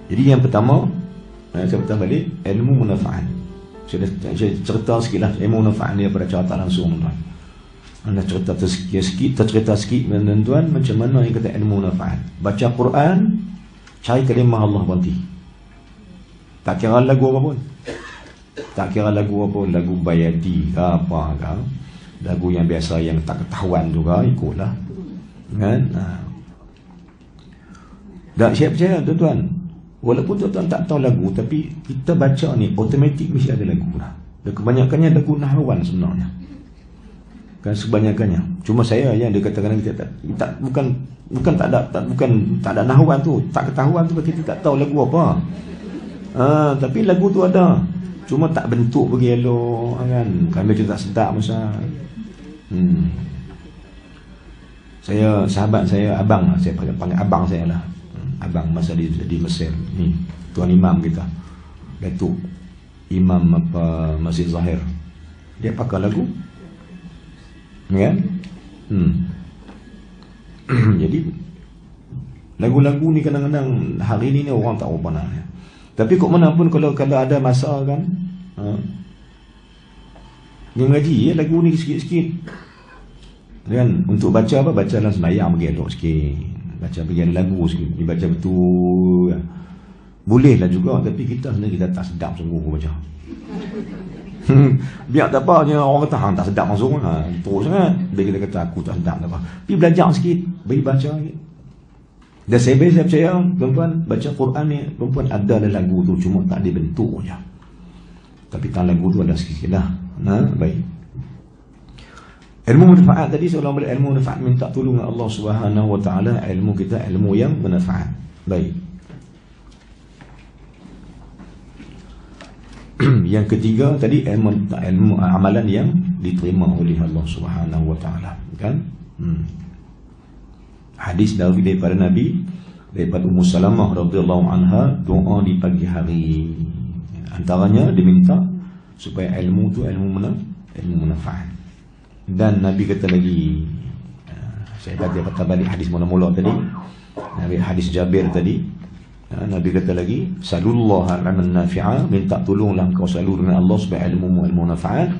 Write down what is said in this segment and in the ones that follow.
Jadi yang pertama, saya beritahu balik, ilmu manfaat. Saya cerita sikit lah ilmu manfaat ni daripada cara tak langsung, tuan. Anda cerita sikit tuan, macam mana yang kata ilmu manfaat. Baca Quran, cari kalimah Allah berhenti. Tak kira lagu apa pun. Tak kira lagu apa pun, lagu Bayati ke apa ke, lagu yang biasa yang tak ketahuan juga, ikutlah. Kan? Tak siap percaya tuan-tuan. Walaupun tuan-tuan tak tahu lagu, tapi kita baca ni automatik mesti ada lagu lah. Dan kebanyakannya lagu nahwan sebenarnya. Kan sebanyakannya. Cuma saya yang dia katakan kita bukan tak ada nahwan tu, tak ketahuan tu, kita tak tahu lagu apa. Tapi lagu tu ada. Cuma tak bentuk bagi elok kan. Kami juga tak sedap masa. Saya sahabat saya, abang lah, saya panggil abang saya lah. Abang masa di Mesir ni, tuan imam kita, Datuk Imam Masjid Zahir. Dia pakai lagu, kan? Jadi lagu-lagu ni kadang-kadang hari ni orang tak apa nak. Tapi kok mana pun kalau ada masa kan, dia mengaji lagu ni sikit-sikit. Kan untuk baca apa, baca dalam sembahyang bagi elok sikit. Baca bagian lagu sikit, dibaca betul. Boleh lah juga, tapi kita sebenarnya kita tak sedap sungguh baca. Biar tak apa, orang kata hang tak sedap langsung terus sangat. Biar kita kata aku tak sedap tak apa. Pergi belajar sikit, bagi baca sikit. Dan saya percaya tuan-tuan, baca Quran ni tuan-tuan ada dalam lagu tu, cuma tak ada bentuk je. Tapi dalam lagu tu ada sikit-sikit lah. Baik. Ilmu manfaat tadi, seolah boleh ilmu manfaat minta tolong Allah Subhanahu wa taala, ilmu kita ilmu yang manfaat. Baik. Yang ketiga tadi ilmu amalan yang diterima oleh Allah Subhanahu wa taala, kan? Hadis daripada Nabi, daripada Ummu Salamah radhiyallahu anha, doa di pagi hari. Antaranya diminta supaya ilmu tu ilmu manfaat. Dan Nabi kata lagi, saya tadi patah balik hadis mula-mula tadi, Nabi hadis Jabir tadi, Nabi kata lagi, sallallahu alaihi nafi'a, minta tolonglah kau selalu dengan Allah supaya ilmu manfaat.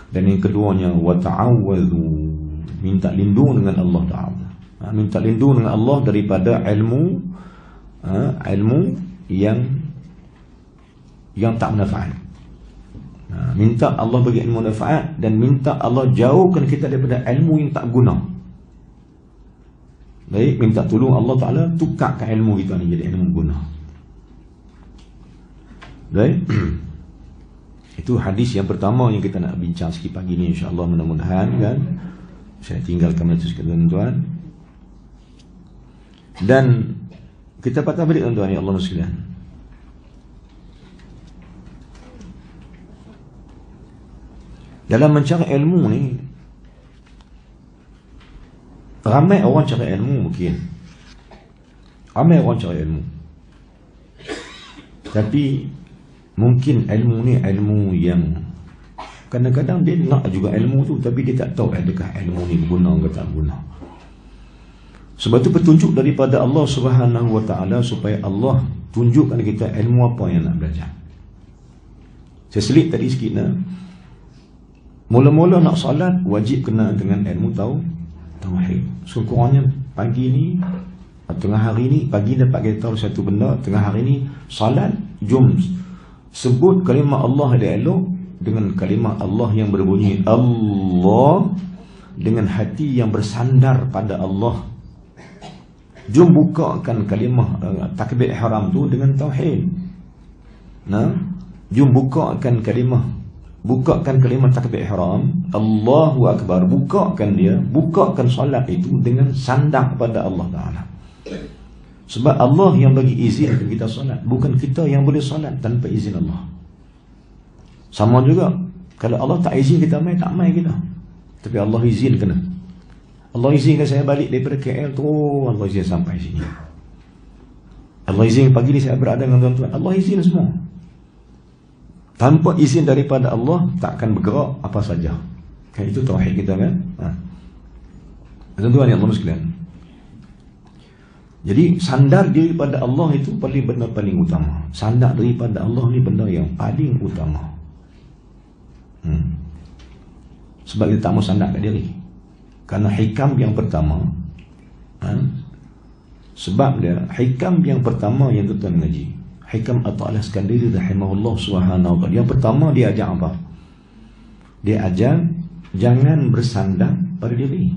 Dan yang keduanya, wa ta'awwadhu, minta lindung dengan Allah Ta'ala. Minta lindung dengan Allah daripada ilmu yang tak manfaat. Minta Allah bagi ilmu manfaat, dan minta Allah jauhkan kita daripada ilmu yang tak guna. Baik, minta tolong Allah Ta'ala tukarkan ilmu kita ni jadi ilmu guna. Baik. Itu hadis yang pertama yang kita nak bincang sikit pagi ni, insya-Allah, mudah-mudahan kan. Saya tinggalkan itu sikit tuan-tuan. Dan kita patah balik tuan-tuan ya Allah sekalian. Dalam mencari ilmu ni, ramai orang cari ilmu mungkin. Ramai orang cari ilmu. Tapi mungkin ilmu ni ilmu yang kadang-kadang dia nak juga ilmu tu, tapi dia tak tahu adakah ilmu ni berguna ke tak berguna. Sebab tu petunjuk daripada Allah Subhanahu wa taala supaya Allah tunjukkan kita ilmu apa yang nak belajar. Saya selit tadi sikit nak. Mula-mula nak solat wajib kena dengan ilmu tauhid. Sekurang-kurangnya pagi ni, tengah hari ni, pagi dapat kita tahu satu benda, tengah hari ni solat, jom sebut kalimah Allah ada elok dengan kalimah Allah yang berbunyi Allah, dengan hati yang bersandar pada Allah. Jom bukakan kalimah takbir ihram tu dengan tauhid. Jom bukakan kalimah takbir ihram, Allahu Akbar, bukakan solat itu dengan sandar pada Allah Ta'ala. Sebab Allah yang bagi izin kita solat, bukan kita yang boleh solat tanpa izin Allah. Sama juga, kalau Allah tak izin kita mai, tak mai kita. Tapi Allah izin kena. Allah izinkan saya balik daripada KL tu, Allah izin sampai sini. Allah izin pagi ni saya berada dengan tuan-tuan, Allah izin semua. Tanpa izin daripada Allah takkan bergerak apa saja. Kan itu tauhid kita kan. Tuan-tuan yang Allah sekalian. Jadi sandar diri pada Allah itu benda paling utama. Sandar daripada Allah ni benda yang paling utama. Sebab kita tak mau sandar kat diri. Karena hikam yang pertama, sebab dia hikam yang pertama yang tuan mengaji, Hikam Atta Al-Iskandari rahimahullah subhanahu wa ta'ala, yang pertama dia ajar apa? Dia ajar jangan bersandar pada diri.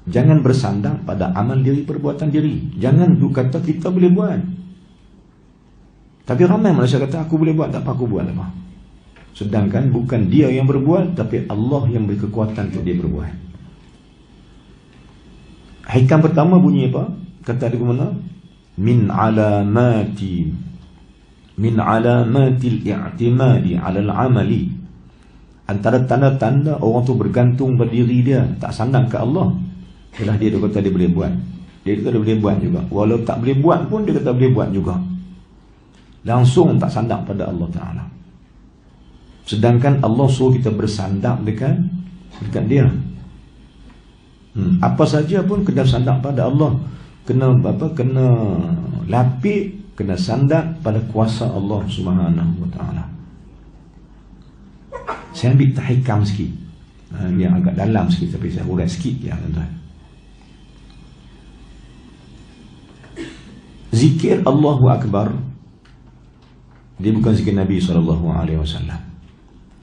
Jangan bersandar pada amal diri, perbuatan diri. Jangan tu kata kita boleh buat. Tapi ramai manusia kata aku boleh buat, tak apa aku buat apa. Sedangkan bukan dia yang berbuat, tapi Allah yang beri kekuatan untuk dia berbuat. Hikam pertama bunyi apa? Kata dia mana? Min alamatil i'timadi 'ala al-'amali. Antara tanda-tanda orang tu bergantung pada diri dia, tak sandar ke Allah, ialah dia kata dia boleh buat. Dia kata dia boleh buat juga. Walau tak boleh buat pun dia kata boleh buat juga. Langsung tak sandar pada Allah Ta'ala. Sedangkan Allah suruh kita bersandar dekat dia. Apa saja pun kena sandar pada Allah. Kena lapik, kena sandar pada kuasa Allah Subhanahu wa Ta'ala. Saya ambil hikam sikit, yang agak dalam sikit, tapi saya urai sikit ya tuan-tuan. Zikir Allahu Akbar, dia bukan zikir Nabi SAW.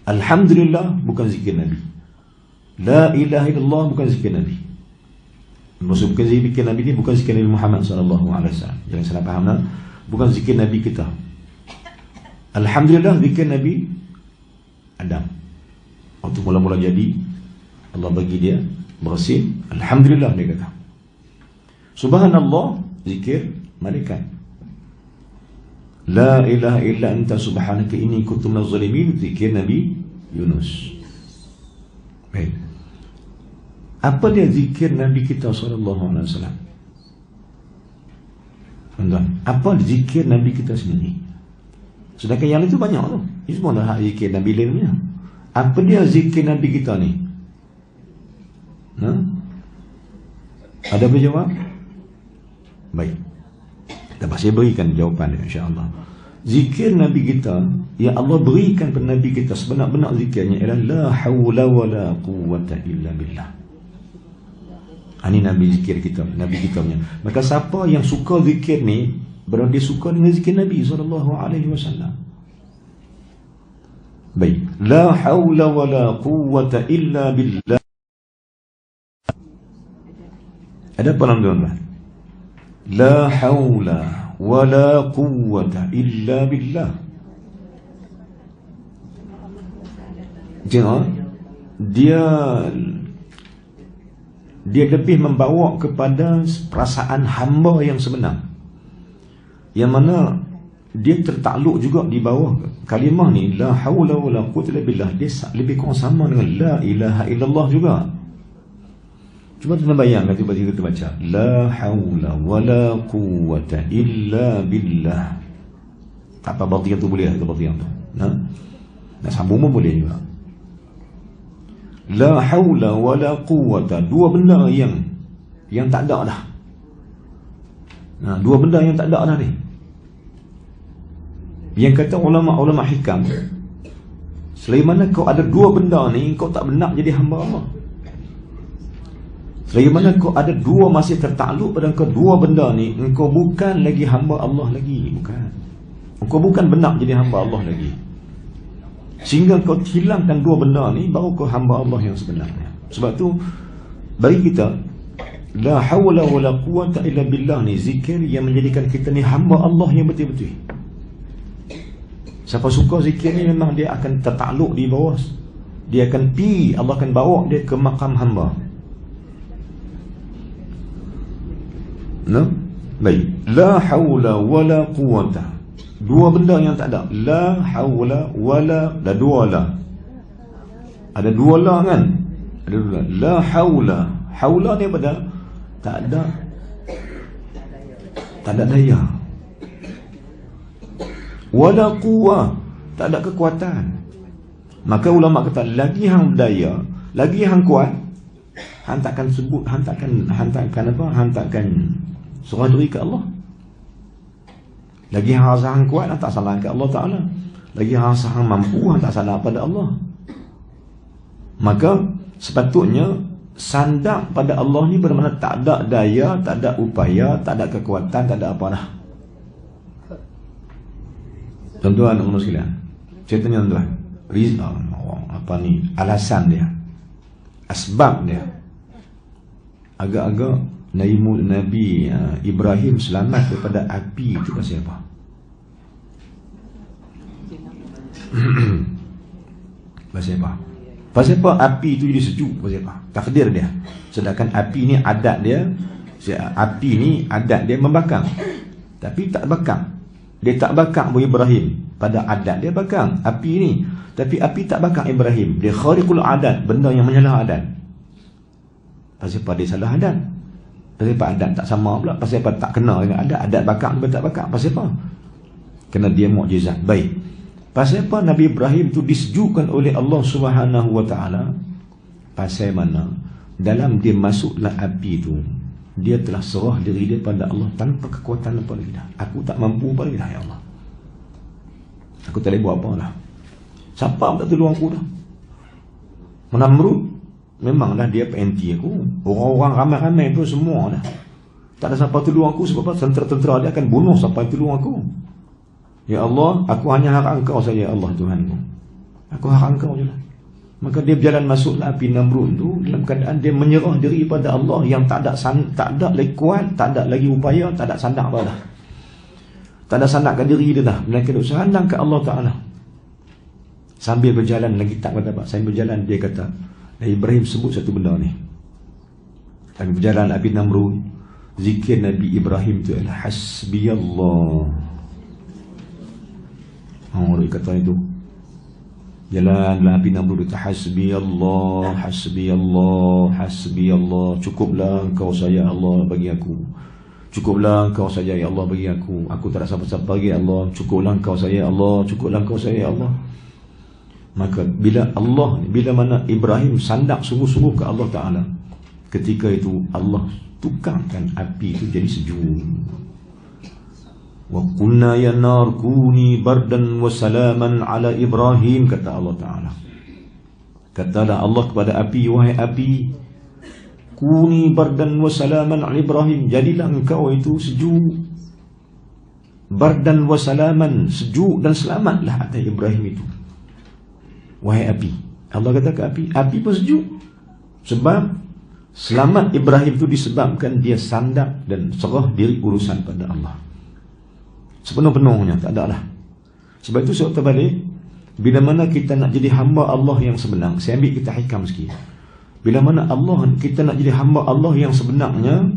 Alhamdulillah bukan zikir Nabi. La ilaha illallah bukan zikir Nabi. Maksud bukan zikir Nabi ni bukan zikir Nabi Muhammad SAW. Jangan salah faham lah. Bukan zikir Nabi kita. Alhamdulillah zikir Nabi Adam. Waktu mula-mula jadi, Allah bagi dia bersin. Alhamdulillah dia kata. Subhanallah zikir malaikat. La ilaha illa anta subhanaka inni kuntu minaz zalimin zikir Nabi Yunus. Baik. Apa dia zikir Nabi kita SAW? Tuan-tuan, apa zikir Nabi kita sendiri? Sedangkan yang itu banyak tu. Ini semua dah zikir Nabi lainnya. Apa dia zikir Nabi kita ni? Ada apa jawab? Baik. Dapat saya berikan jawapan dia, insya-Allah. Zikir Nabi kita yang Allah berikan kepada Nabi kita sebenar-benar zikirnya ialah la haula wala quwwata illa billah. Ini Nabi zikir kita, Nabi kita punya. Maka siapa yang suka zikir ni, berarti dia suka dengan zikir Nabi SAW. Baik. La haula wala quwwata illa billah. Ada apa tuan-tuan? La haula wala quwwata illa billah. Jangan dia lebih membawa kepada perasaan hamba yang sebenar, yang mana dia tertakluk juga di bawah kalimah ni la haula wala quwwata illa billah. Dia lebih kurang sama dengan la ilaha illallah juga. Cuba kita bayangkan tiba-tiba kita baca la haula wala quwwata illa billah. Apa batian tu boleh ke batian tu? Nak sambung pun boleh juga. La haula wala quwwata, dua benda yang tak ada dah. Dua benda yang tak ada dah ni. Yang kata ulama-ulama hikam, selagi mana kau ada dua benda ni, kau tak benar jadi hamba Allah. Selagi mana kau ada dua masih tertakluk pada kedua benda ni, engkau bukan lagi hamba Allah lagi. Bukan. Engkau bukan benar jadi hamba Allah lagi. Sehingga kau hilangkan dua benda ni, baru kau hamba Allah yang sebenarnya. Sebab tu bagi kita la hawla wala quwwata illa billah ni zikir yang menjadikan kita ni hamba Allah yang betul-betul. Siapa suka zikir ni memang dia akan tertakluk di bawah. Dia akan Allah akan bawa dia ke makam hamba. Baik. La haula wala quwwata. Dua benda yang tak ada. La haula wala, ada dua la. Ada dua la kan? Ada dua la. La haula. Haula ni pada tak ada daya. Wala quwwah, tak ada kekuatan. Maka ulama kata lagi hang daya, lagi hang kuat, hang takkan sebut, hang takkan serah diri ke Allah. Lagi hang rasa hang kuat, hang tak salah ke Allah Ta'ala. Lagi hang rasa hang mampu, hang tak salah pada Allah. Maka sepatutnya sandak pada Allah ni bermakna tak ada daya, tak ada upaya, tak ada kekuatan, tak ada apa dah. Tuan-tuan dan puan sekalian, saya tanya tuan, apa ni alasan dia, asbab dia. Agak-agak Nabi Ibrahim selamat daripada api itu pasal apa? Pasal apa? Pasal apa api itu jadi sejuk? Pasal apa? Takdir dia. Sedangkan api ni adat dia, api ni adat dia membakar. Tapi tak bakar. Dia tak bakar Ibrahim. Pada adat dia bakar api ni. Tapi api tak bakar Ibrahim. Dia khariqul adat, benda yang menyalah adat. Pasal apa dia salah adat? Pasal apa adat tak sama pula? Pasal apa tak kena dengan adat? Adat bakar juga tak bakar. Pasal apa? Kerana dia mukjizat. Baik. Pasal apa Nabi Ibrahim tu disejukkan oleh Allah Subhanahu Wa Taala? Pasal mana? Dalam dia masuklah api tu, dia telah serah diri dia pada Allah tanpa kekuatan apa lagi dah. Aku tak mampu apa lagi dah, ya Allah. Aku tak boleh buat apa dah. Siapa tak tolong aku dah? Namrud memanglah dia PNT aku. Orang-orang ramai-ramai tu semua dah. Tak ada siapa tolong aku sebab tentera-tentera dia akan bunuh siapa yang tolong aku. Ya Allah, aku hanya harap Engkau saja, ya Allah Tuhanku. Aku harap Engkau je lah. Maka dia berjalan masuklah api Namrud tu dalam keadaan dia menyerah diri pada Allah yang tak ada lagi kuat, tak ada lagi upaya, tak ada sandak apa dah. Tak ada sandakkan diri dia dah, melainkan usaha sandang ke Allah Ta'ala. Sambil berjalan lagi tak kata apa, sambil berjalan dia kata, Ibrahim sebut satu benda ni. Sambil berjalan api Namrud, zikir Nabi Ibrahim tu adalah hasbiyallah. Dia kata itu. Jalanlah api Namrud itu hasbiyallah, hasbiyallah, hasbiyallah. Cukuplah Engkau saja Allah bagi aku. Cukuplah Engkau saja ya Allah bagi aku. Aku tak ada siapa-siapa bagi Allah. Cukuplah Engkau saja Allah. Cukuplah Engkau saja ya Allah. Maka bila mana Ibrahim sandak sungguh-sungguh ke Allah Ta'ala, ketika itu Allah tukarkan api itu jadi sejuk. Wa qulna ya nar kuni bardan wa salaman ala Ibrahim, kata Allah Ta'ala. Katalah Allah kepada api, wahai api, kuni bardan wa salaman ala Ibrahim, jadilah engkau itu sejuk. Bardan wa salaman, sejuk dan selamatlah atas Ibrahim itu. Wahai api, Allah kata ke api, api pun sejuk. Sebab selamat Ibrahim itu disebabkan dia sandak dan serah diri urusan pada Allah sepenuh-penuhnya, tak ada lah. Sebab itu saya terbalik, bila mana kita nak jadi hamba Allah yang sebenar, saya ambil kita hikam sikit. Bila mana kita nak jadi hamba Allah yang sebenarnya,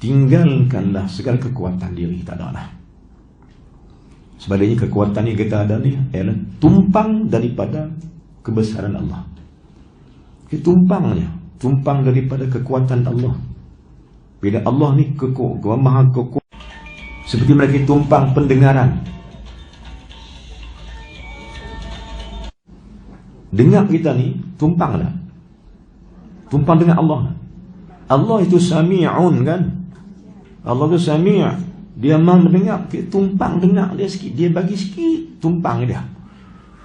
tinggalkanlah segala kekuatan diri, tak ada lah. Sebaliknya kekuatan yang kita ada ni ialah tumpang daripada kebesaran Allah. Kita tumpang daripada kekuatan Allah. Bila Allah ni maha kuat, seperti mereka tumpang pendengaran. Dengar kita ni tumpang lah. Tumpang dengan Allah. Allah itu sami'un kan. Allah itu sami'. Dia mahu mendengar. Kita tumpang dengar dia sikit. Dia bagi sikit tumpang dia.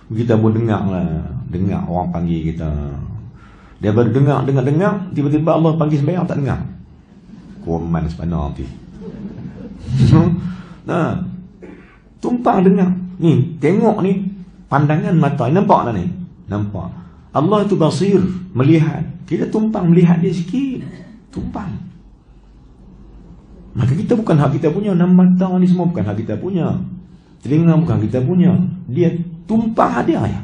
Kita pun dengar lah. Dengar orang panggil kita. Dia baru dengar. Tiba-tiba Allah panggil sembahyang tak dengar. Koman sepanjang nanti. Nah, tumpang dengar. Ni, tengok ni pandangan mata. Nampak tak ni? Nampak. Allah itu basir, melihat. Kita tumpang melihat dia sikit. Tumpang. Maka kita bukan hak kita punya. Mata ni semua bukan hak kita punya. Telinga bukan kita punya. Dia tumpang hadiah ya.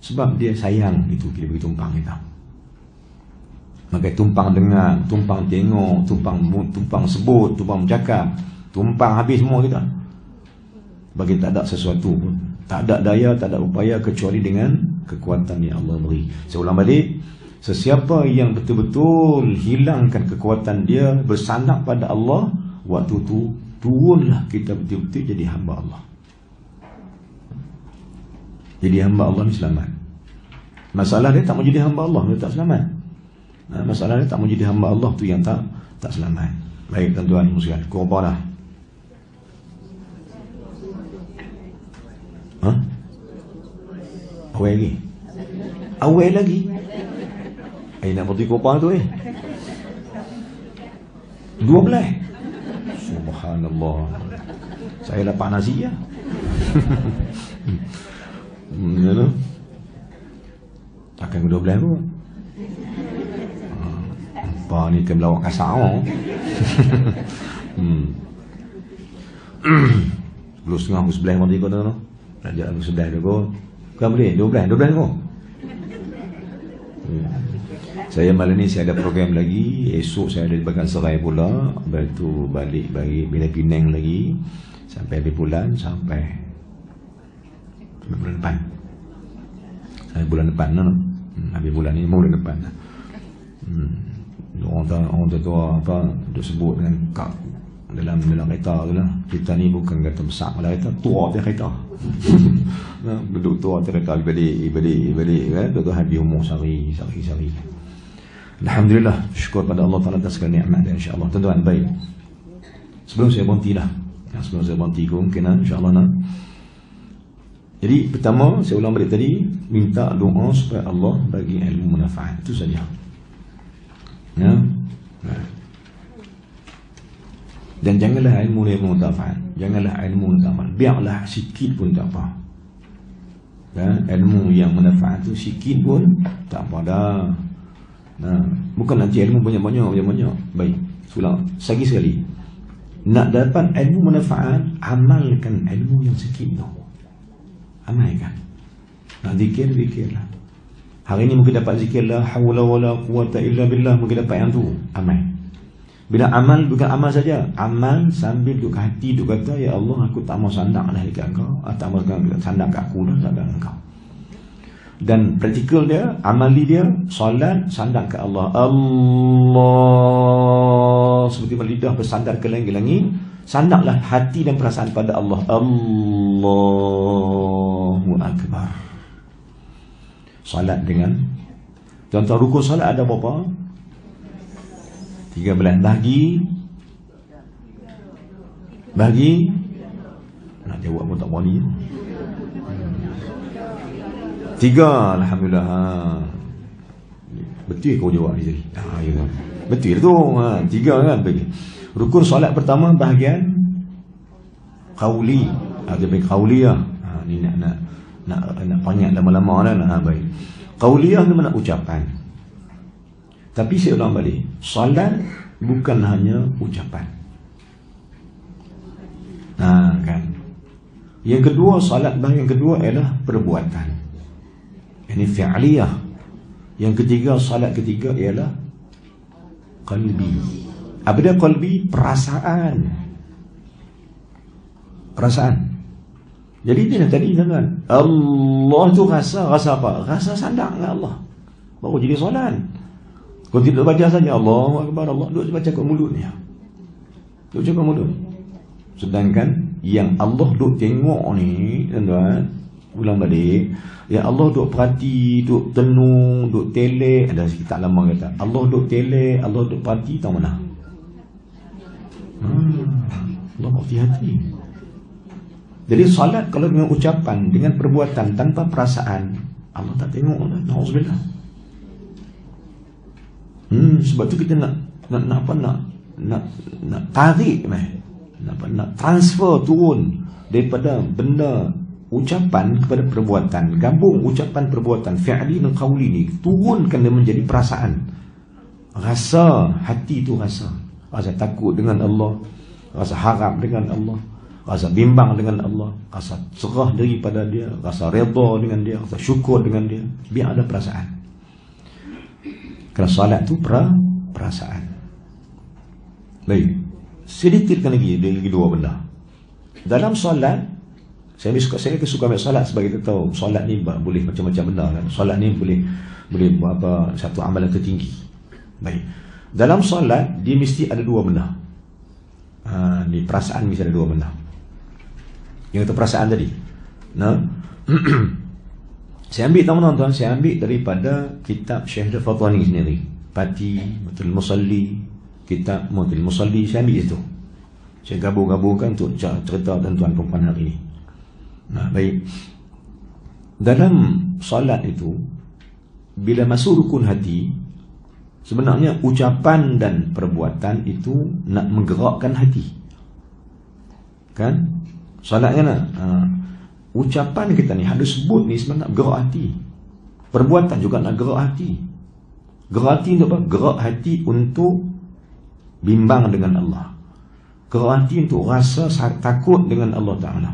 Sebab dia sayang itu kita bagi tumpang kita. Maka tumpang dengar, tumpang tengok, tumpang sebut, tumpang bercakap, tumpang habis semua kita. Bagi tak ada sesuatu pun, tak ada daya, tak ada upaya kecuali dengan kekuatan yang Allah beri. Saya ulang balik, sesiapa yang betul-betul hilangkan kekuatan dia, bersandar pada Allah, waktu tu turunlah kita betul-betul jadi hamba Allah. Jadi hamba Allah ni selamat. Masalah dia tak mau jadi hamba Allah, dia tak selamat. Masalahnya tak menjadi hamba Allah tu yang tak selamat. Baik tuan-tuan muslimin, korban dah. Awal lagi. Awal lagi. Nak berarti korban tu 12. Subhanallah. Saya dapat nasi ya. Takkan 12 pun. Apa ni ke melawak kasar. 10.30 ke 11 nanti kau tu. Nak jalan ke 11 tu kau. Kan boleh 12 kau. Saya malam ni saya ada program lagi. Esok saya ada di Bagan Serai pula. Lepas tu balik bila Penang lagi. Sampai habis bulan. Sampai bulan depan. Sampai bulan depan habis bulan ni bulan depan. Orang tua apa duk sebut dengan kak dalam kereta tu lah. Kita ni bukan kata besar dalam kereta, tua dia kereta. Duduk tua dia kereta balik kan. Tu habis umur sehari. Alhamdulillah, syukur pada Allah Taala atas segala nikmat dia insya-Allah. Tuan-tuan, baik. Sebelum saya berhenti mungkin insya-Allah nak. Jadi pertama saya ulang balik tadi, minta doa supaya Allah bagi ilmu manfaat. Itu saja. Ya. Dan janganlah ilmu yang manfaat. Janganlah ilmu yang amal. Biarlah sikit pun tak apa. Dan ilmu yang manfaat tu sikit pun tak apa dah. Bukan nanti ilmu banyak-banyak. Baik. Ulang sekali. Nak dapat ilmu manfaat, amalkan ilmu yang sikit tu. Amalkan. Nak zikirlah. Hari ni mungkin dapat zikir la haula wala quwata illa billah, mungkin dapat yang tu. Amal. Bila amal bukan amal saja, amal sambil duduk hati duduk kata, ya Allah aku tak mau sandak dah dekat engkau, tak mau sandak kat aku dah dekat engkau. Dan praktikal dia, amali dia, solat sandak ke Allah. Allah seperti lidah bersandar ke langit-langit, sandaklah hati dan perasaan pada Allah. Allahu akbar. Salat dengan tuan-tuan, rukun salat ada berapa? 13. Bagi nak jawab pun tak berani. 3. Alhamdulillah. Betul kau jawab ni tadi. Ya kan. Betul tu. 3 kan bagi. Rukun solat pertama bahagian qauli. Ada bahagian qauliyah. Ni nak banyak lama-lama dah nak baik. Qauliyah ni mana ucapan. Tapi saya ulang balik, solat bukan hanya ucapan. Kan. Yang kedua, solat bahagian kedua ialah perbuatan. Ini fi'liyah. Yang ketiga, solat ketiga ialah qalbi. Apa dia qalbi? Perasaan. Jadi dia tadi kan, Allah tu rasa apa? Rasa sandak dengan Allah. Baru jadi solat. Kau tidak baca saja Allahu akbar, Allah duk baca kat mulutnya. Duk cakap mulut. Sedangkan yang Allah duk tengok ni, tuan-tuan, ulang balik, yang Allah duk perhati, duk tenung, duk telek, ada sikit tak lama kata. Allah duk telek, Allah duk perhati, tahu mana? Allah hati-hati. Jadi salat kalau dengan ucapan, dengan perbuatan tanpa perasaan, Allah tak tengok dah. Nauzubillah. Sebab tu kita nak tarik nak transfer turun daripada benda ucapan kepada perbuatan. Gabung ucapan perbuatan fi'li dan qauli ni, turunkan dia menjadi perasaan. Rasa, hati tu rasa takut dengan Allah, rasa harap dengan Allah, rasa bimbang dengan Allah, rasa serah daripada dia, rasa redha dengan dia, rasa syukur dengan dia. Biar ada perasaan. Kalau salat tu perasaan. Baik. Sedikitkan lagi dua benda. Dalam salat, saya suka ambil salat sebagai kita tahu, salat ni boleh macam-macam benda kan. Salat ni boleh apa, satu amalan tertinggi. Baik. Dalam salat dia mesti ada dua benda. Di perasaan mesti ada dua benda. Yang itu perasaan tadi. Saya ambil, tuan-tuan, saya ambil daripada kitab Syekh Al-Fatani sendiri. Pati Mu'tal Musalli, kitab Mu'tal Musalli, saya ambil itu. Saya gabung-gabungkan untuk cerita tuan-tuan perempuan hari ini. Nah, baik. Dalam salat itu, bila masuk rukun hati, sebenarnya ucapan dan perbuatan itu nak menggerakkan hati. Kan? Salatnya nak ucapan kita ni, hadis sebut ni sebenarnya nak gerak hati. Perbuatan juga nak gerak hati. Gerak hati untuk apa? Gerak hati untuk bimbang dengan Allah. Gerak hati untuk rasa takut dengan Allah Ta'ala.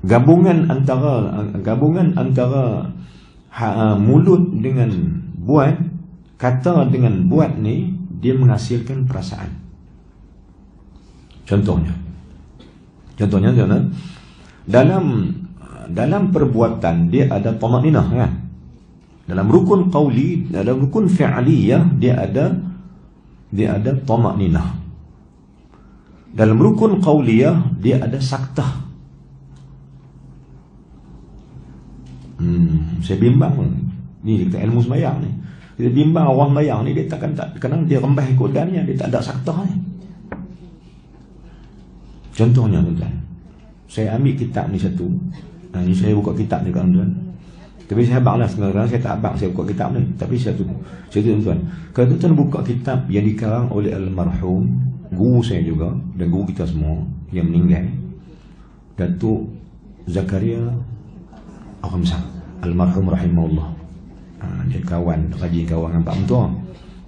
Gabungan antara mulut dengan buat, kata dengan buat ni, dia menghasilkan perasaan. Contohnya dalam perbuatan dia ada tamakninah, kan? Dalam rukun qauli, dalam rukun fi'liyah dia ada tamakninah. Dalam rukun qauliyah dia ada saktah. Saya bimbang ni, kita ilmu sembahyang ni. Kita bimbang orang sembahyang ni, dia takkan kadang dia rembah kodannya, dia tak ada saktah ni. Contohnya tuan, saya ambil kitab ni satu. Ni saya buka kitab ni tuan. Tapi saya abanglah, sekarang saya tak abang saya buka kitab ni. Tapi saya tuan, kalau tuan buka kitab yang dikarang oleh almarhum guru saya juga dan guru kita semua yang meninggal, Datuk Zakaria Al-Khamsah almarhum rahimahullah. Dia rajin kawan dengan Pak Mentua.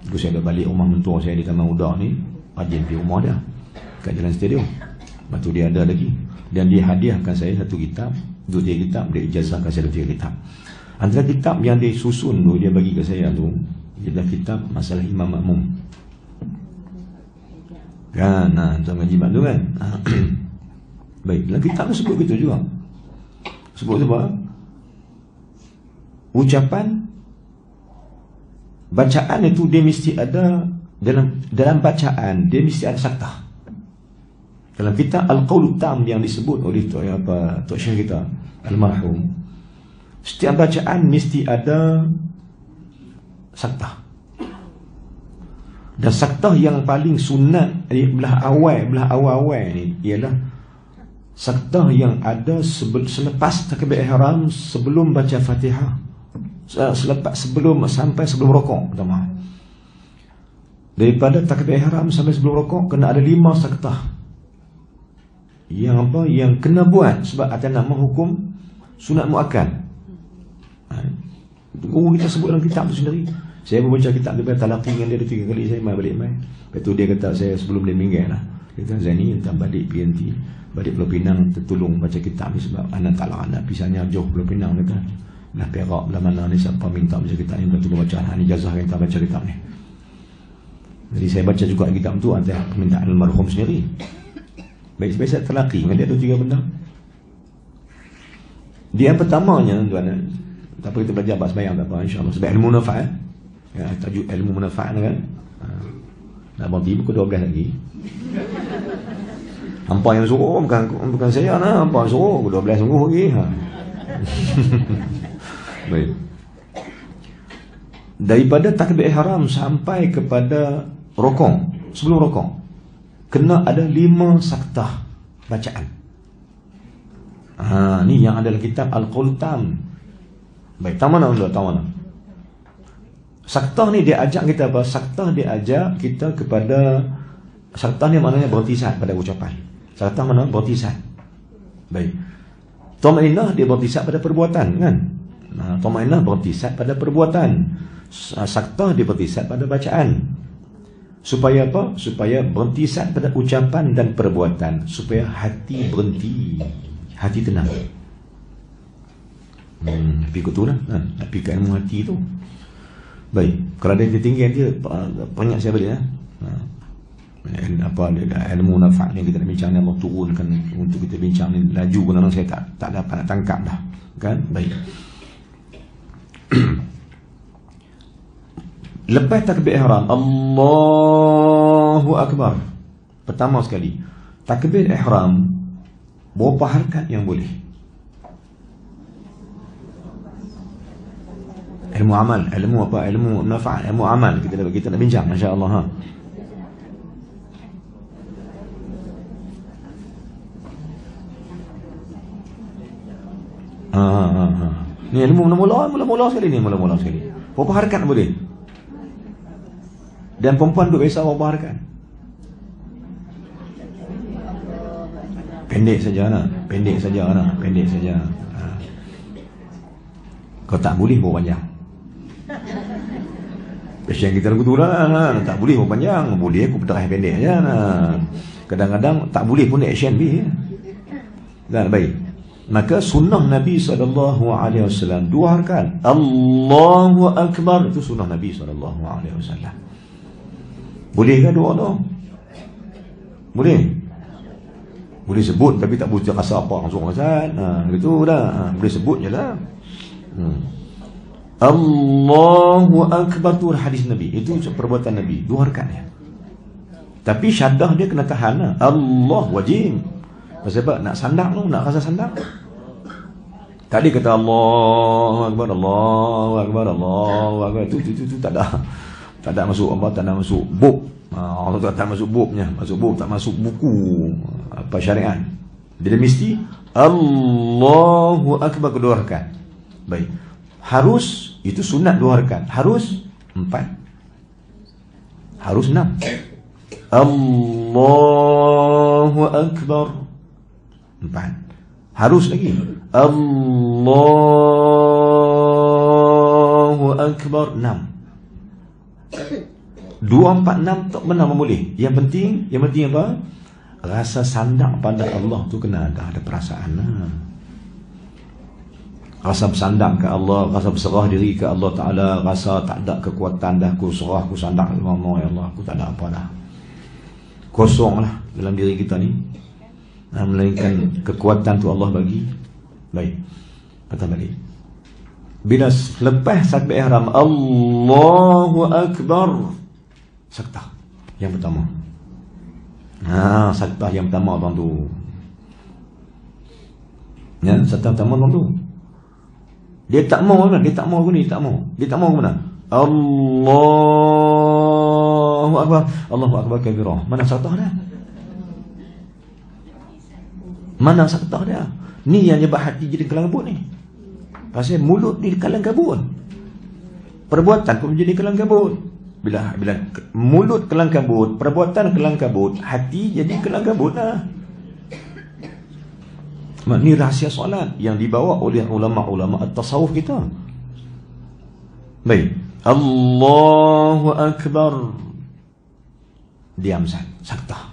Aku saya dah balik rumah mentua saya di Taman Udak ni, rajin pergi rumah dia kat Jalan Stadium. Lepas tu dia ada lagi, dan dia hadiahkan saya satu kitab, 2-3 kitab, dia ijazahkan saya 2-3 kitab. Antara kitab yang dia susun tu, dia bagi ke saya tu, ialah kitab Masalah Imam Makmum. Kan, tuan ngaji mak tu kan. Baik, dalam kitab tu sebut begitu juga. Sebut apa? Ucapan, bacaan itu dia mesti ada dalam bacaan dia mesti ada saktah. Dalam kitab Al-Qaul Tam yang disebut oleh Tok Syekh kita almarhum, setiap bacaan mesti ada saktah. Dan saktah yang paling sunat belah awal ni ialah saktah yang ada selepas takbir ihram, sebelum baca Fatihah, sebelum rokok. Daripada takbir ihram sampai sebelum rokok kena ada 5 saktah yang kena buat, sebab atas nama hukum sunat muakkad. Guru kita sebut dalam kitab tu sendiri. Saya membaca kitab dia, talaqi dengan dia 3 kali, saya balik. Lepas tu dia kata saya sebelum dia meninggal lah, dia kata Zaini entah balik PNT, balik Pulau Pinang, tertolong baca kitab ni sebab anak tak lah, anak pisahnya jauh Pulau Pinang, kata lah Perak belah mana ni, siapa minta baca kitab ni, tolong baca. Ni jazah kita baca kitab ni. Jadi saya baca juga kitab tu atas permintaan almarhum sendiri. Baik, saya terlaki dengan dia 2-3 benda. Dia yang pertamanya tuan, tak apa kita belajar bab sembahyang, tak apa, insya-Allah, sebab ilmu manfaat. Ya, tajuk ilmu manfaat kan. Nak berhenti pukul 12 lagi. Hampa yang suruh, bukan saya lah, hampa yang suruh pukul 12 sungguh lagi. Baik. Daripada takbir ihram sampai kepada rokok, sebelum rokok kena ada 5 saktah bacaan. Ni yang ada dalam kitab Al-Qaul Tam. Baik, taman mana? Saktah ni dia ajak kita apa? Saktah dia ajak kita kepada, saktah ni maknanya berhenti pada ucapan. Saktah mana? Berhenti. Baik. Tamakninah dia berhenti pada perbuatan, kan? Tamakninah berhenti pada perbuatan. Saktah dia berhenti pada bacaan. Supaya apa? Supaya berhenti pada ucapan dan perbuatan, supaya hati berhenti, hati tenang. Tapi ikut tu lah, tapi ke ilmu hati tu. Baik, kalau dia tinggi dia banyak saya balik ilmu nafak ni kita nak bincang ni, Allah turunkan untuk kita bincang ni laju, kadang-kadang saya tak dapat nak tangkap dah, kan? Baik. Lepas takbir ihram, Allahu Akbar, pertama sekali takbir ihram, berapa harakat yang boleh? Ilmu amal, ilmu apa? Ilmu manfaat, ilmu amal. Kita nak bincang insya-Allah ha. Ni ilmu mula-mula sekali ni, mula-mula sekali. Berapa harakat boleh? Dan perempuan tu biasa berapa harakat? Pendek saja nak. Kau tak boleh bawa panjang. Pasien kita lagu tu lah, tak boleh bawa panjang. Boleh aku petang pendek aja nah. Kadang-kadang tak boleh pun action B. Dan baik. Maka sunnah Nabi SAW 2 harakat. Allahu Akbar, itu sunnah Nabi SAW. Boleh ke doa tu? Boleh sebut tapi tak boleh rasa apa langsung Ustaz. Gitu dah. Boleh sebut je lah. Allahu Akbar tu hadis Nabi. Itu perbuatan Nabi 2 harakat ya. Tapi syaddah dia kena tahan lah. Allah wajib. Sebab nak sandang tu, nak rasa sandang. Tadi kata Allahu Akbar, Allahu Akbar, Allahu Akbar. Itu tak ada masuk apa, tak ada masuk buk. Tak masuk buknya, masuk buk tak masuk buku apa syariat. Dia mesti Allahu Akbar 2 rakaat. Baik. Harus itu sunat 2 rakaat. Harus 4. Harus 6. Allahu Akbar 4. Harus lagi Allahu Akbar 6. 2, 4, 6 tak benar boleh. Yang penting apa? Rasa sandang pada Allah tu kena ada perasaan lah. Rasa bersandang ke Allah, rasa berserah diri ke Allah Ta'ala, rasa tak ada kekuatan dah, aku serah, aku sandang ya Allah, aku tak ada apa dah. Kosong lah dalam diri kita ni. Melainkan kekuatan tu Allah bagi. Baik. Kata balik. Bila lepas takbir ihram Allahu Akbar, saktah yang pertama. Saktah yang pertama tuan tu. Ya, saktah pertama tuan tu. Dia tak mau kan? Dia tak mau ke mana? Allahu Akbar. Allahu Akbar kabirah. Mana saktah dia? Mana saktah dia? Ni yang nyebab hati jadi kelang kabut ni. Pasal mulut ni kelang kabut. Perbuatan pun menjadi kelang kabut. Bila mulut kelang kabut, perbuatan kelang kabut, hati jadi kelang kabut lah. Ini rahsia solat yang dibawa oleh ulama-ulama at-tasawuf kita. Baik. Allahu Akbar. Diam saktah.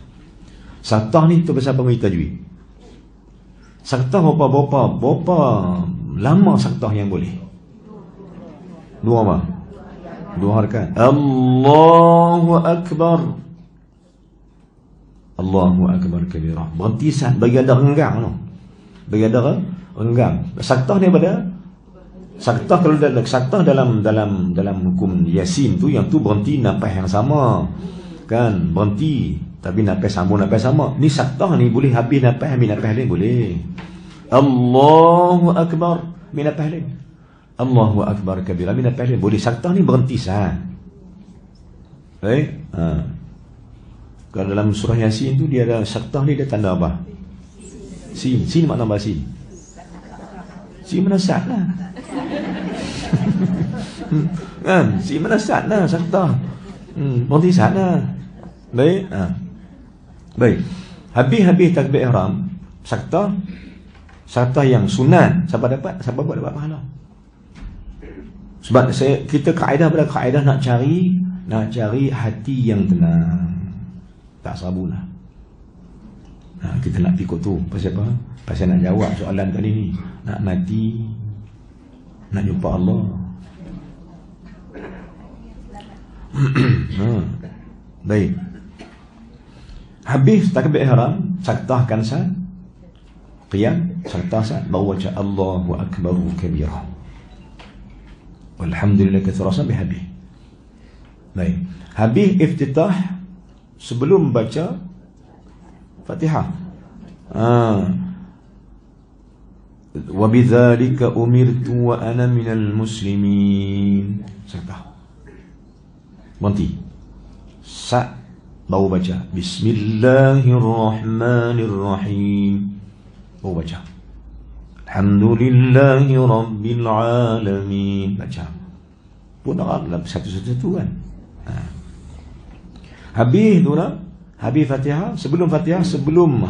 Saktah ni tu pasal apa kita tajwid. Saktah berapa lama saktah yang boleh? 2 apa? 2 harakat. Allahu Akbar. Allahu Akbar kabirah. Berhenti sat bagi ada renggang tu. Bagi ada renggang. Saktah ni pada saktah, kalau saktah dalam hukum Yasin tu, yang tu berhenti nafas yang sama. Kan? Berhenti tapi nafas sambung nafas sama. Ni saktah ni boleh habis nafas lain boleh. Allahu Akbar min nafas lain. Allahu Akbar kabira min nafas lain boleh. Saktah ni berhenti sah. Baik. Kalau dalam surah Yasin tu dia ada saktah ni, dia tanda apa? Sin. Sin makna apa sin? Sin mana sat lah. Kan? Sin mana sat lah saktah. Berhenti sat lah. Baik. Baik. Habis takbir ihram, saktah yang sunat, siapa dapat pahala. Sebab kita kaedah nak cari hati yang tenang. Tak sabulah. Kita nak pikut tu. Pasal apa? Pasal nak jawab soalan kali ni. Nak mati, nak jumpa Allah. Baik. Habis takbir ihram, saktahkan sat, qiyam, saktah sat, baru baca Allahu Akbar kabira. Walhamdulillah katsira sampai habis. Baik. Habis iftitah sebelum baca Fatihah. wa bidzalika umirtu wa ana minal muslimin. Sakta. Berhenti. Sa baru baca Bismillahirrahmanirrahim. Baru baca Alhamdulillahi Rabbil Alamin. Baca pun dalam satu-satu kan. Habis tu lah, habis Fatihah. Sebelum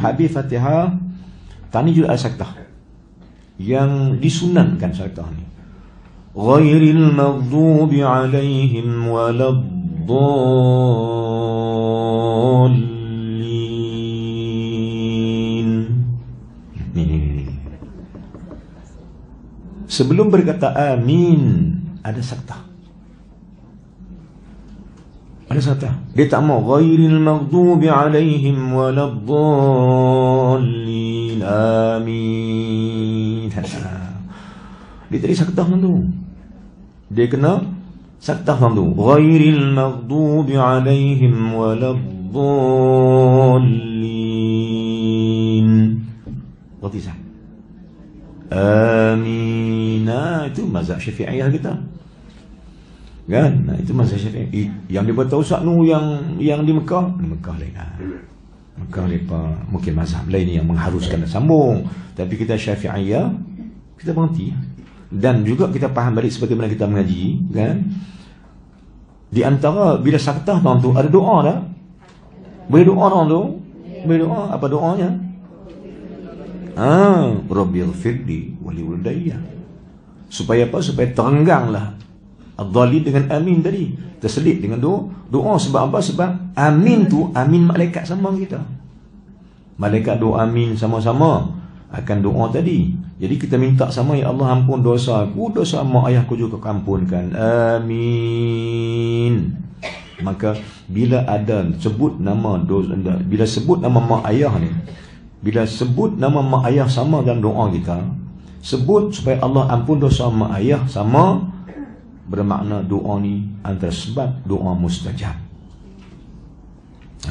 habis Fatihah, tani juga saktah yang disunankan saktah ni. Ghairil maghdubi alaihim waladdallin. Ni. Sebelum berkata amin ada saktah. Ada saktah. Dia tak mau ghairil maghdubi alaihim waladdallin. Amin. Dia tadi saktah tu. Dia kena saktah tu. Ghairil maghdubi alaihim waladdallin. Berarti sah. Amin. Itu mazhab Syafi'iyah kita. Kan? Itu mazhab Syafi'i. Yang dia beritahu Ustaz nu yang di Mekah lain. Mekah lepa mungkin mazhab lain yang mengharuskan dan sambung. Tapi kita Syafi'iyah, kita berhenti. Dan juga kita faham balik sebagaimana kita mengaji, kan? Di antara bila saktah tu ada doa dah. Boleh doa orang tu? Boleh doa. Apa doanya? Rabbighfirli wa liwalidayya. Supaya apa? Supaya terengganglah Ad-Dhalin dengan amin tadi. Terselit dengan doa. Sebab apa? Sebab amin tu, amin malaikat sama kita. Malaikat doa amin sama-sama akan doa tadi. Jadi kita minta sama, ya Allah ampun dosa aku, dosa mak ayahku juga kampunkan. Amin. Maka bila ada sebut nama bila sebut nama mak ayah ni, bila sebut nama mak ayah sama dalam doa kita, sebut supaya Allah ampun dosa mak ayah sama, bermakna doa ni antara sebab doa mustajab.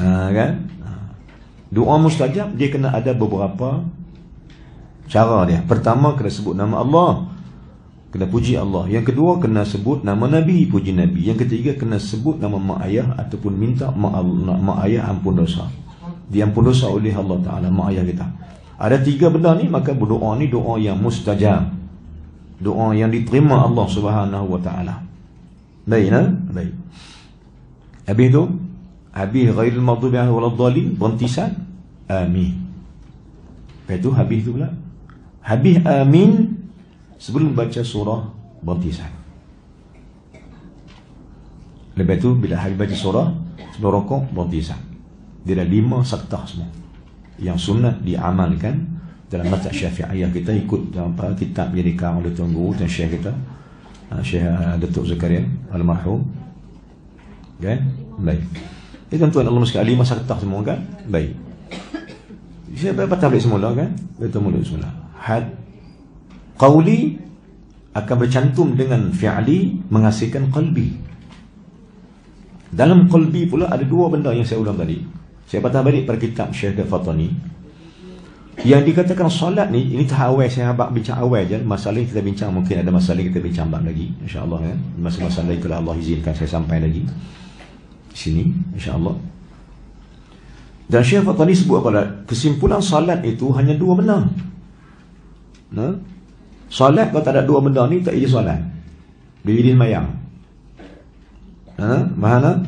Kan? Doa mustajab dia kena ada beberapa cara dia. Pertama kena sebut nama Allah, kena puji Allah. Yang kedua kena sebut nama Nabi, puji Nabi. Yang ketiga kena sebut nama mak ayah ataupun minta mak ayah ampun dosa. Diampun dosa oleh Allah Ta'ala mak ayah kita. Ada tiga benda ni, maka berdoa ni doa yang mustajab, doa yang diterima Allah Subhanahu wa Ta'ala. Baik, baik. Habis tu, habis ghairil maghdubi alaihim waladdallin, berhentisan amin. Lepas tu habis tu pula, habis amin sebelum baca surah berhentisan. Lepas tu bila habis baca surah sebelum rukuk berhentisan. Dia ada 5 saktah semua yang sunat diamalkan dalam mazhab Syafi'iyah. Kita ikut dalam kitab yang dikarang oleh Tuan Guru dan Syekh kita, Syekh Datuk Zakaria almarhum. Kan? Baik. Tuan-tuan Allah sekalian 5 saktah semua kan? Baik. Saya patah balik semula kan? Betul mula semula. Had qauli akan bercantum dengan fi'li menghasilkan qalbi. Dalam qalbi pula ada 2 benda yang saya ulang tadi. Saya patah balik pada kitab Syekh Al-Fatani. Yang dikatakan solat ni, ini tahap awal, saya bincang awal je. Masalah yang kita bincang, mungkin ada masalah yang kita bincang lagi, insya-Allah kan. Masalah itu kalau Allah izinkan saya sampai lagi di sini, insya-Allah. Dan Syekh Al-Fatani sebut apa? Kesimpulan solat itu hanya 2 benda. Solat kalau tak ada 2 benda ni tak jadi solat. Dia jadi sembahyang. Mana?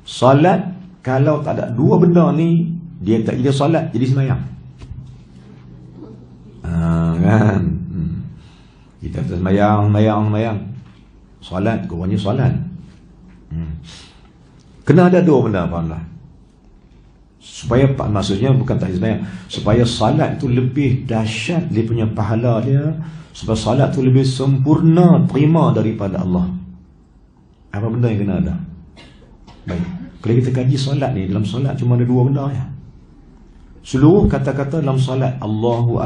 Solat kalau tak ada 2 benda ni, dia tak jadi solat, jadi sembahyang. Kan? Kita sembahyang. Solat, kurangnya solat. Kena ada 2 benda, fahamlah. Supaya maksudnya bukan tak sembahyang, supaya solat itu lebih dahsyat dia punya pahala dia, supaya solat itu lebih sempurna terima daripada Allah. Apa benda yang kena ada? Baik. Kalau kita kaji solat ni, dalam solat cuma ada 2 benda ya. Seluruh kata-kata dalam solat, Allahu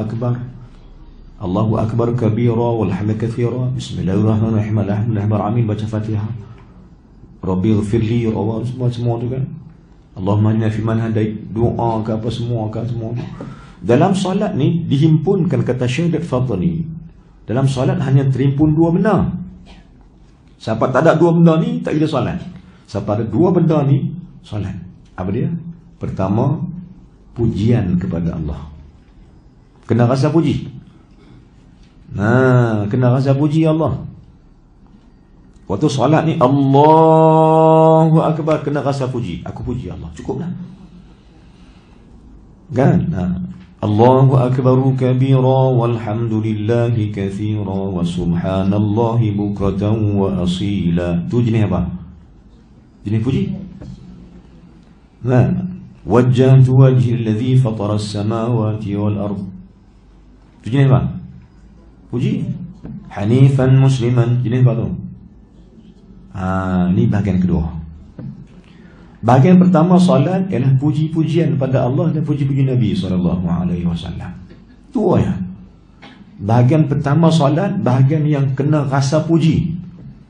Akbar kabira walhamd katsira, bismillahirrahmanirrahim, alhamdulillah amin, baca Fatihah, Rabbighfirli, semua tu kan. Allahumma inna fi man hadait, doa ke apa semua tu. Dalam solat ni dihimpunkan kata syahadat fardhu ni. Dalam solat hanya terimpun dua benda. Siapa tak ada dua benda ni, tak kira solat. Siapa ada dua benda ni, solat. Apa dia? Pertama, pujian kepada Allah. Kena rasa puji. Kena rasa puji Allah. Waktu solat ni Allahu Akbar, kena rasa puji. Aku puji Allah, cukup lah. Kan? Allahu Akbaru kabira walhamdulillahi kathira wa subhanallahi bukratan wa asila. Tu jenis apa? Jenis puji. Wajjahtu wajhi alladhi fatara as-samawati wal ard. Tu jenis apa? Puji. Hanifan musliman. Jenis apa tu? Ni bahagian kedua. Bahagian pertama solat ialah puji-pujian pada Allah dan puji-puji Nabi SAW. Itu ya. Bahagian pertama solat, bahagian yang kena rasa puji.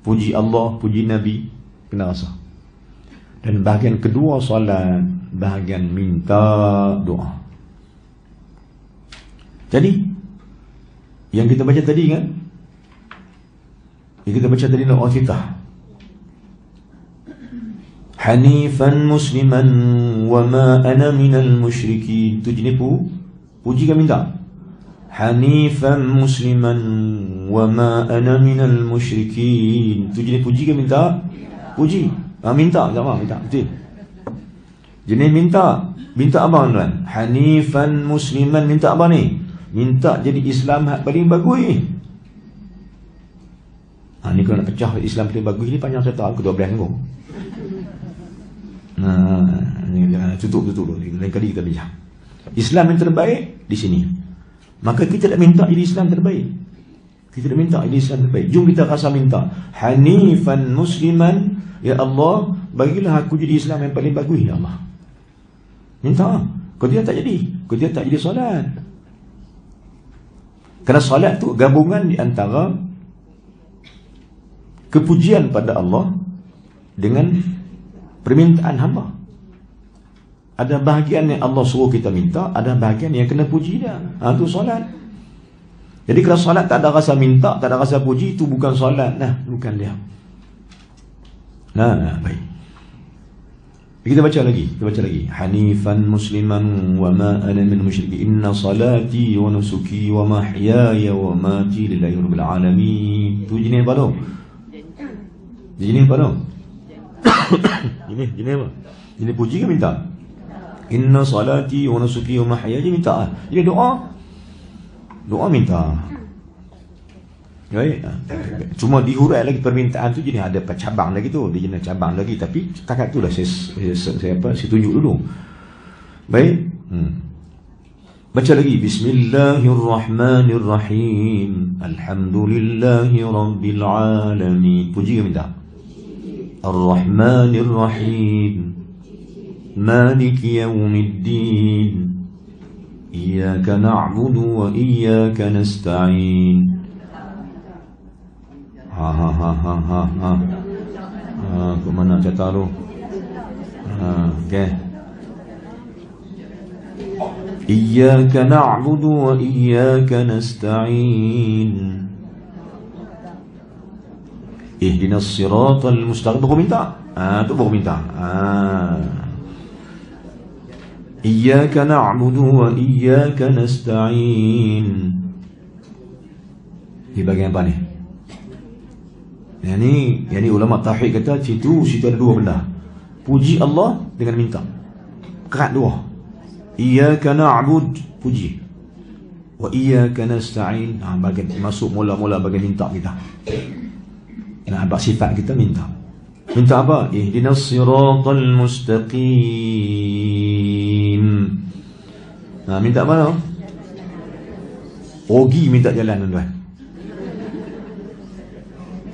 Puji Allah, puji Nabi, kena rasa. Dan bahagian kedua solat, bahagian minta doa. Jadi yang kita baca tadi kan, yang kita baca tadi dalam Al-Fatihah, Hanifan musliman wa ma ana minal musyrikin. Tu jenis puji kan minta. Hanifan musliman wa ma ana minal musyrikin. Tu jenis puji kan minta. Puji. Minta sama minta. Betul. Jenis minta. Minta apa tuan? Hanifan musliman, minta apa ni? Minta jadi Islam hak paling bagus. Ni kalau nak pecah Islam paling bagus ni panjang cerita aku 12 minggu. Tutup dulu. Lain kali kita bincang. Islam yang terbaik di sini. Maka kita tak minta jadi Islam terbaik. Kita tak minta jadi Islam terbaik. Jom kita rasa minta. Hanifan musliman, ya Allah, bagilah aku jadi Islam yang paling bagus ya Allah. Minta. Kau dia tak jadi. Kau dia tak jadi solat. Kerana solat tu gabungan di antara kepujian pada Allah dengan permintaan hamba. Ada bahagian yang Allah suruh kita minta, ada bahagian yang kena puji dia. Itu solat. Jadi kalau solat tak ada rasa minta, tak ada rasa puji, itu bukan solat. Bukan dia. Baik. Kita baca lagi. Hanifan musliman wa ma ana min musyrikin. Inna salati wa nusuki wa mahyaya wa mati lillahi rabbil alamin. Tu jenis apa tu? Jenis apa tu? Jenis apa? Jenis puji ke minta? Inna salati wa nusuki wa mahyaya, minta. Jadi doa minta. Baik. Cuma dihurai lagi permintaan tu, jadi ada cabang lagi tu. Dia jenis cabang lagi, tapi takat tu dah saya tunjuk dulu. Baik. Baca lagi. Bismillahirrahmanirrahim. Alhamdulillahi rabbil alamin. Puji ke minta? Ar-Rahmanir-Rahim. Maliki yaumiddin. Iyyaka na'budu wa iyyaka nasta'in. Ke mana cerita tu? Okey. Iyyaka na'budu wa iyyaka nasta'in. Ihdinas siratal mustaqim. Baru minta. Tu baru minta. Iyyaka na'budu wa iyyaka nasta'in. Di bagian apa ni? Yang ni ulama tauhid kata situ ada dua benda. Puji Allah dengan minta. Kerat dua. Iyyaka na'bud, puji. Wa iyyaka nasta'in. Bagian masuk mula-mula bagian minta kita. Nampak sifat kita minta. Minta apa? Ihdinas siratal mustaqim. Minta apa? Rugi minta jalan tuan-tuan.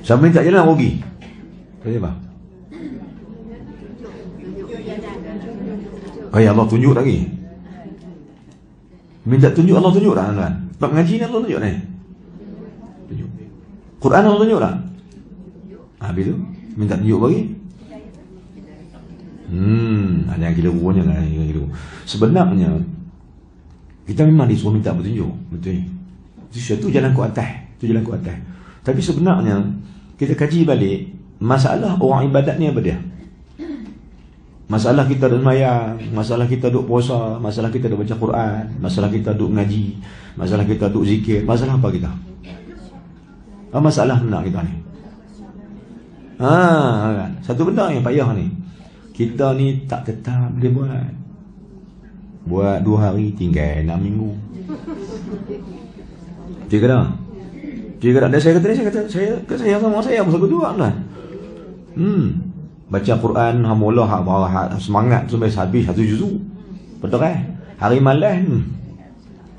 Siapa minta jalan rugi? Kata apa? Ya Allah tunjuk lagi. Minta tunjuk, Allah tunjuk tak tuan-tuan? Sebab mengaji ni Allah tunjuk ni. Tunjuk. Quran Allah tunjuk tak? Habis tu minta tunjuk bagi. Ada yang kira ruanya lah. Sebenarnya Kita memang disuruh minta petunjuk, betul. Itu jalan ke atas, itu jalan ke atas. Tapi sebenarnya kita kaji balik, masalah orang ibadat ni apa dia? Masalah kita duk sembahyang, masalah kita duk puasa, masalah kita duk baca Quran, masalah kita duk ngaji, masalah kita duk zikir, masalah apa kita? Apa masalah benar kita ni? Kan? Satu benda yang payah ni, kita ni tak tetap boleh buat 2 hari tinggal 6 minggu. Dia kata dan saya kata saya sama saya pasal kedua lah. Baca Quran hamullah hak semangat sampai habis 1 juzuk. Betul kan? Hari malam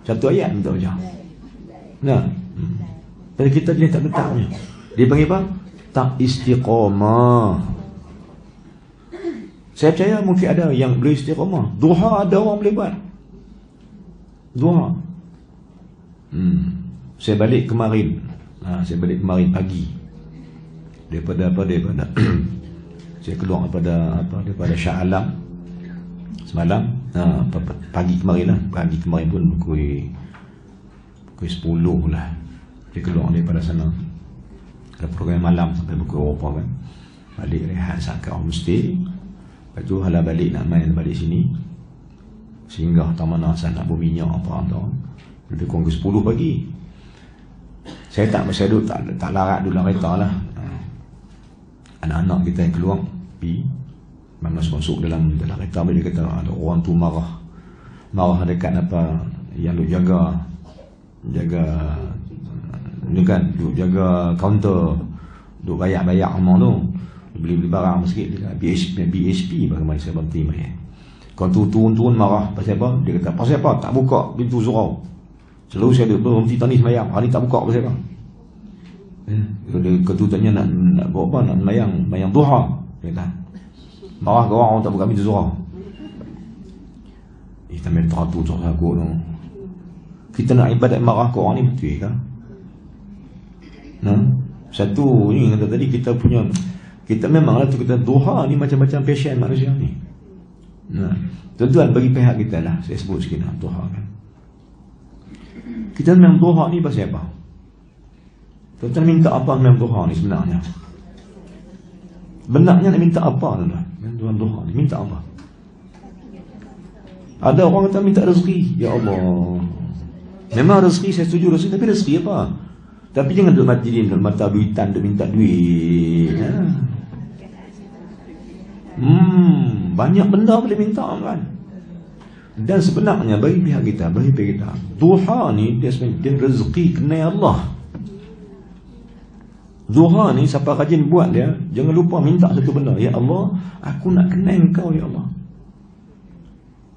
1 ayat minta baca. Nah. Jadi kita ni tak tetapnya. Dia panggil apa? Tak istiqamah. Saya percaya mungkin ada yang boleh istiqamah. Duha ada orang boleh buat. Duha. Saya balik kemarin. Saya balik kemarin pagi. Daripada saya keluar daripada Shah Alam semalam. Pagi kemarin lah. Pagi kemarin pun pukul 10 lah. Dia keluar daripada sana. Ada program malam sampai pukul berapa kan. Balik rehat kat homestay. Lepas tu hala balik nak main balik sini. Singgah tak mana saya nak berminyak apa tau. Lebih kurang ke 10 pagi. Saya duduk tak larat dulu dalam kereta lah. Anak-anak kita yang keluar pergi masuk dalam kereta. Dia kata ada orang tu marah dekat apa yang duk jaga ni kan, duk jaga kaunter, duk bayar amang tu, beli barang sikit dia BHP bagaimana saya berhenti main. Kaunter turun marah pasal apa? Dia kata pasal apa tak buka pintu surau. Selalu saya duduk berhenti tani sembahyang, hari ni tak buka pasal apa? Dia ketutannya nak buat apa? Nak sembahyang duha. Dia kata marah ke orang tak buka pintu surau. Kita main teratur cakap aku tu. Kita nak ibadat marah ke orang ni betul ke? Satu ni kata tadi kita memanglah tu kita duha ni macam-macam passion manusia ni. Tuan-tuan bagi pihak kita lah, saya sebut sikit duha kan. Kita memang duha ni pasal apa? Tuan-tuan minta apa memang duha ni sebenarnya? Benarnya nak minta apa tuan-tuan duha ni? Minta apa? Ada orang kata minta rezeki. Ya Allah, memang rezeki saya setuju rezeki, tapi rezeki apa? Tapi jangan duduk mati dia dalam mata duitan, duduk minta duit. Banyak benda boleh minta kan. Dan sebenarnya bagi pihak kita, duha ni dia rezeki kena Allah. Duha ni siapa rajin buat dia, jangan lupa minta satu benda. Ya Allah, aku nak kenal Engkau ya Allah.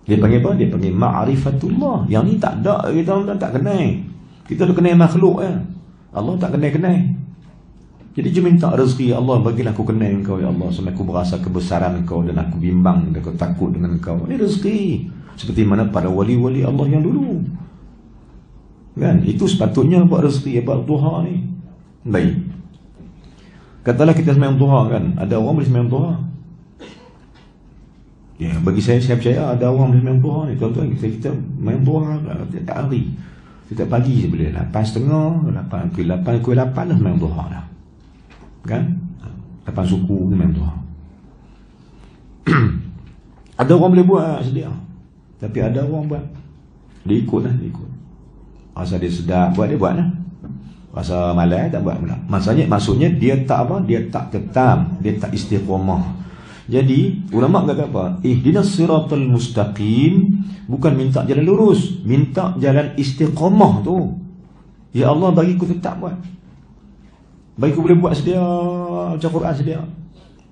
Dia panggil apa? Dia panggil ma'rifatullah. Yang ni tak ada, kita tak kenal. Kita dah kenal makhluk ya. Allah tak kenal. Jadi cuma minta rezeki. Allah bagilah aku kenal Engkau ya Allah, sampai aku berasa kebesaran Engkau dan aku bimbang dan aku takut dengan Engkau. Ini rezeki. Seperti mana para wali-wali Allah yang dulu kan, itu sepatutnya buat rezeki, buat duha ni. Baik, katalah kita sembahyang duha kan, ada orang boleh sembahyang duha. Ya, bagi saya percaya ada orang boleh sembahyang duha ni. Tuan-tuan, kita sembahyang duha setiap hari. Setiap pagi boleh 8.30, 8 lah sembahyang duha dah. Kan? 8 suku sembahyang duha. Ada orang boleh buat sedia. Tapi ada orang buat, dia ikut. Rasa dia sedap buat, dia buat lah. Rasa malas tak buat pula. Maksudnya dia tak tetap, dia tak istiqamah. Jadi ulama kata apa? Ihdinas siratal mustaqim, bukan minta jalan lurus, minta jalan istiqamah tu. Ya Allah, bagi aku tetap buat. Bagi aku boleh buat sedia, baca Quran sedia.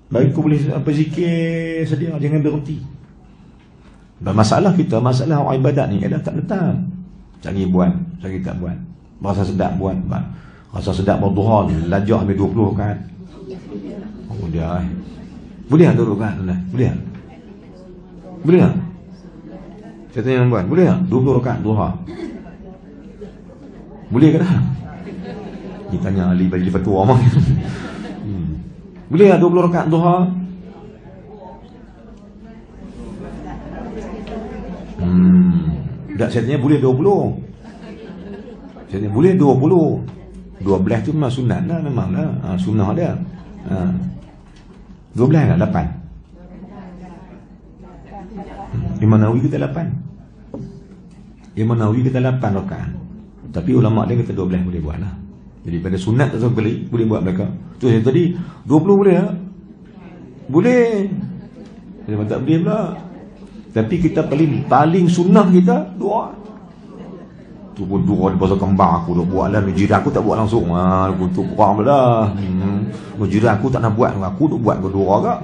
Bagi aku boleh zikir sedia, jangan berhenti. Dan masalah orang ibadat ni adalah tak tetap. Cari buat, cari tak buat. Rasa sedap buat. Rasa sedap berduha ni, lajak habis 20 kan. Oh dia boleh tak dulu kan? Boleh tak? Boleh tak? Saya tanya tuan, boleh tak? 20 rakaat duha. Boleh ke tak? Ni tanya ahli bagi fatwa mak. Boleh tak 20 rakaat duha? Tak, saya tanya boleh 20. Saya tanya boleh 20. 12 tu memang sunat lah, memang lah. Sunnah dia. 12 lah, 8. Imam Nawawi kata 8. Imam Nawawi kata 8 rakaat. Tapi ulama dia kata 12 boleh buat lah. Jadi pada sunat tu kali boleh buat mereka. Tu saya tadi 20 boleh tak? Boleh. Saya tak boleh pula. Tapi kita paling sunnah kita doa. Tu pun doa di pasal kembang aku dah buat lah. Jiran aku tak buat langsung. Aku tu kurang lah. Jiran aku tak nak buat. Aku tu buat ke doa kak.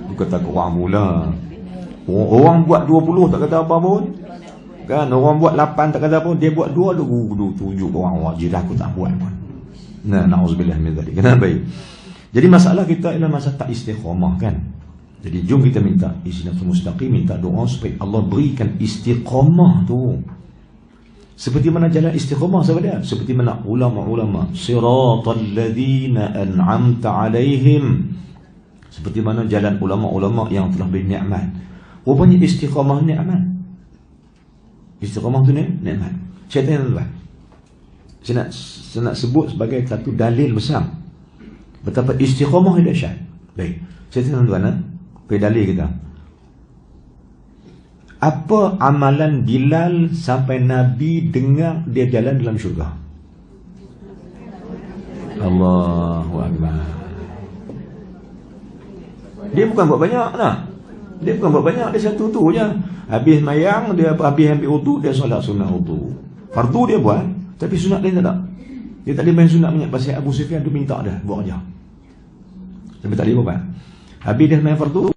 Tu kata kurang pula. Orang buat 20 tak kata apa pun. Kan orang buat 8 tak kata apa. Dia buat 2 tu tunjuk orang jiran aku tak buat pun. Nah, na'udzubillah min dzalik. Kenapa? Jadi masalah kita ialah masalah tak istiqamah kan. Jadi jom kita minta Ihdinas Mustaqim, minta doa supaya Allah berikan istiqamah tu. Seperti mana jalan istiqamah sahabat dia? Seperti mana ulama-ulama siratal ladzina an'amta alaihim. Seperti mana jalan ulama-ulama yang telah bernikmat. Rupanya istiqamah nikmat. Istiqamah tu ni nikmat. Saya tanya tuan. Saya nak sebut sebagai satu dalil besar betapa istiqamah dia dahsyat. Baik. Saya tanya tuan, dalil kita. Apa amalan Bilal sampai Nabi dengar dia jalan dalam syurga? Allahu Akbar. Dia bukan buat banyak lah. Dia bukan buat banyak, dia satu tu je. Habis mayang, dia habis ambil wudu, dia solat sunat wudu. Fardu dia buat, tapi sunat dia tak ada. Dia tak boleh main sunat banyak. Pasal Abu Sufyan tu minta dah, buat aja. Tapi tak boleh buat. Habis dia main fardu,